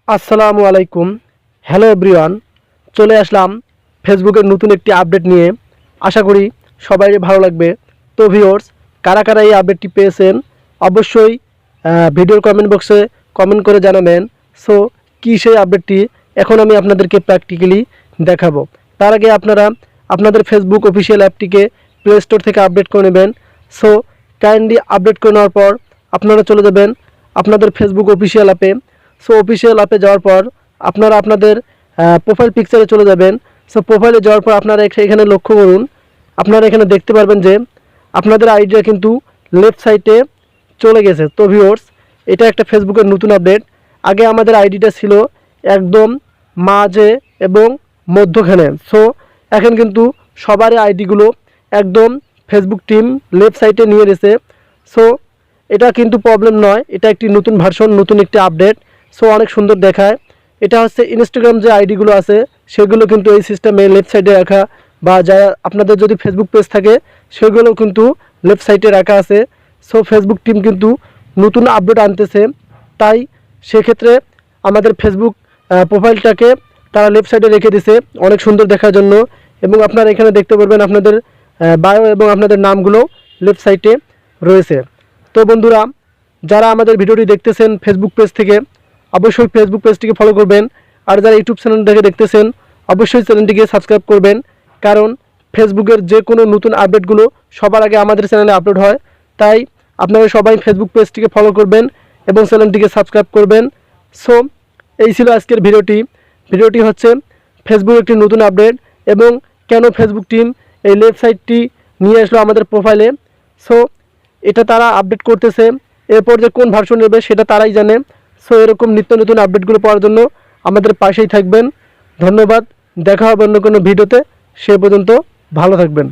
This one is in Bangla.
আসসালামু আলাইকুম। হ্যালো এভরিওয়ান, চলে আসলাম ফেসবুকের নতুন একটি আপডেট নিয়ে। আশা করি সবারই ভালো লাগবে। তো ভিউয়ার্স, কারা কারা এই আপডেটটি পেয়েছেন অবশ্যই ভিডিওর কমেন্ট বক্সে কমেন্ট করে জানাবেন। সো কী সেই আপডেটটি এখন আমি আপনাদেরকে প্র্যাকটিক্যালি দেখাবো। তার আগে আপনারা আপনাদের ফেসবুক অফিসিয়াল অ্যাপটিকে প্লে স্টোর থেকে আপডেট করে নেবেন। সো কাইন্ডলি আপডেট করে নেওয়ার পর আপনারা চলে যাবেন আপনাদের ফেসবুক অফিসিয়াল অ্যাপে। সো অফিসিয়াল অ্যাপে যাওয়ার পর আপনারা আপনাদের প্রোফাইল পিকচারে চলে যাবেন। সো প্রোফাইলে যাওয়ার পর আপনারা এখানে লক্ষ্য করুন, আপনারা এখানে দেখতে পারবেন যে আপনাদের আইডিটা কিন্তু লেফট সাইডে চলে গেছে। তো ভিউয়ার্স, এটা একটা ফেসবুকের নতুন আপডেট। আগে আমাদের আইডিটা ছিল একদম মাঝে এবং মধ্যখানে। সো এখন কিন্তু সবারই আইডিগুলো একদম ফেসবুক টিম লেফট সাইডে নিয়ে গেছে। সো এটা কিন্তু প্রবলেম নয়, এটা একটি নতুন ভার্সন, নতুন একটি আপডেট। সো অনেক সুন্দর দেখায়। এটা হচ্ছে ইনস্টাগ্রাম যে আইডিগুলো আছে সেগুলো কিন্তু এই সিস্টেমে লেফট সাইডে রাখা, বা যা আপনাদের যদি ফেসবুক পেজ থাকে সেগুলো কিন্তু লেফট সাইডে রাখা আছে। সো ফেসবুক টিম কিন্তু নতুন আপডেট আনতেছে, তাই সেক্ষেত্রে আমাদের ফেসবুক প্রোফাইলটাকে তারা লেফট সাইডে রেখে দিছে অনেক সুন্দর দেখার জন্য। এবং আপনারা এখানে দেখতে পারবেন আপনাদের বায়ো এবং আপনাদের নামগুলো লেফট সাইডে রয়েছে। তো বন্ধুরা, যারা আমাদের ভিডিওটি দেখতেছেন ফেসবুক পেজ থেকে অবশ্যই ফেসবুক পেজটিকে ফলো করবেন, আর যারা ইউটিউব চ্যানেল থেকে দেখতেছেন অবশ্যই চ্যানেলটিকে সাবস্ক্রাইব করবেন, কারণ ফেসবুকের যে কোনো নতুন আপডেটগুলো সবার আগে আমাদের চ্যানেলে আপলোড হয়। তাই আপনারা সবাই ফেসবুক পেজটিকে ফলো করবেন এবং চ্যানেলটিকে সাবস্ক্রাইব করবেন। সো এই ছিল আজকের ভিডিওটি হচ্ছে ফেসবুক একটি নতুন আপডেট এবং কেন ফেসবুক টিম এই লেফট সাইডটি নিয়ে আসলো আমাদের প্রোফাইলে। সো এটা তারা আপডেট করতেছে, এরপর যে কোন ভার্সন নেবে সেটা তারাই জানে। সো এরকম নিত্য নতুন আপডেটগুলো পাওয়ার জন্য আমাদের পাশেই থাকবেন। ধন্যবাদ, দেখা হবে অন্য কোনো ভিডিওতে। সে পর্যন্ত ভালো থাকবেন।